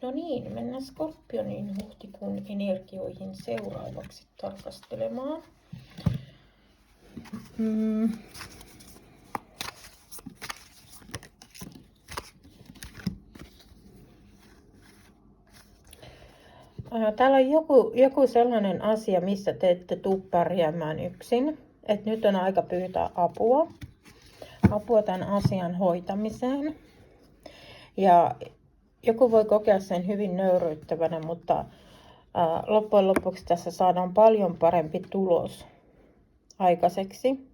No niin, mennään Skorpionin huhtikuun energioihin seuraavaksi tarkastelemaan. Täällä on joku sellainen asia, missä te ette tule pärjäämään yksin. Et nyt on aika pyytää apua tämän asian hoitamiseen. Ja joku voi kokea sen hyvin nöyryyttävänä, mutta loppujen lopuksi tässä saadaan paljon parempi tulos aikaiseksi.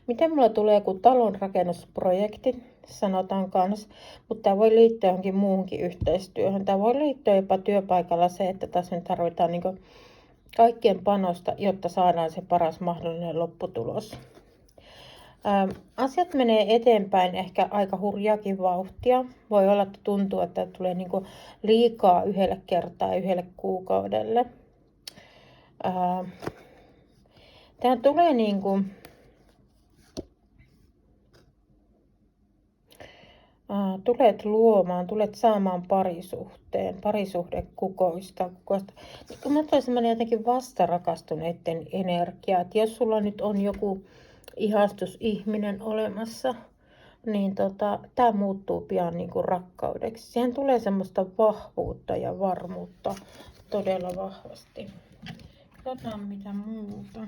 Miten mulla tulee joku talonrakennusprojekti, sanotaan kans, mutta tämä voi liittyä johonkin muuhunkin yhteistyöhön. Tämä voi liittyä jopa työpaikalla se, että tässä nyt tarvitaan niin kaikkien panosta, jotta saadaan se paras mahdollinen lopputulos. Asiat menee eteenpäin ehkä aika hurjaakin vauhtia. Voi olla, että tuntuu, että tulee niin liikaa yhdelle kertaa yhdelle kuukaudelle. Tämä tulee niin kuin tulet luomaan, tulet saamaan parisuhdekukoista. Kun mä tulee semmoinen jotenkin vastarakastuneiden energia, että jos sulla nyt on joku ihastusihminen olemassa, niin tämä muuttuu pian niin kuin rakkaudeksi. Siihen tulee semmoista vahvuutta ja varmuutta todella vahvasti. Katsotaan mitä muuta.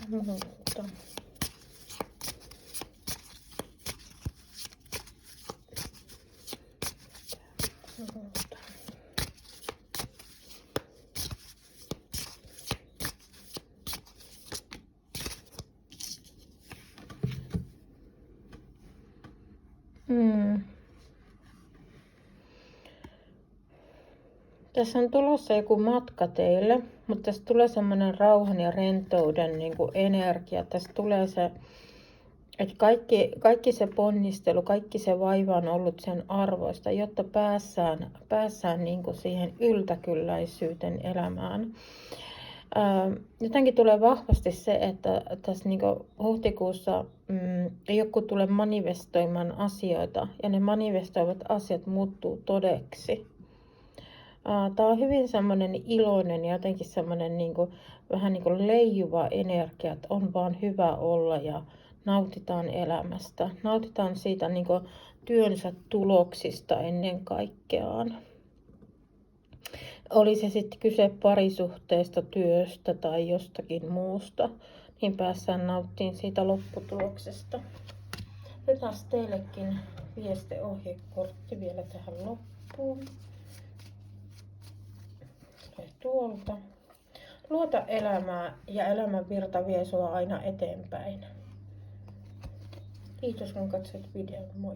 Muuta. Tässä on tulossa joku matka teille, mutta tässä tulee semmoinen rauhan ja rentouden niin kuin energia. Tässä tulee se, että kaikki se ponnistelu, kaikki se vaiva on ollut sen arvoista, jotta päässään niin kuin siihen yltäkylläisyyden elämään. Jotenkin tulee vahvasti se, että tässä niin kuin huhtikuussa joku tulee manifestoimaan asioita ja ne manifestoivat asiat muuttuu todeksi. Tämä on hyvin semmoinen iloinen ja jotenkin semmoinen vähän niin kuin leijuva energia, että on vaan hyvä olla ja nautitaan elämästä. Nautitaan siitä niin kuin työnsä tuloksista ennen kaikkeaan. Oli se sitten kyse parisuhteesta, työstä tai jostakin muusta, niin päässään nauttimaan siitä lopputuloksesta. Otetaan teillekin viesteohjekortti vielä tähän loppuun. Tuolta. Luota elämää ja elämän virta vie sua aina eteenpäin. Kiitos kun katsoit videon. Moi!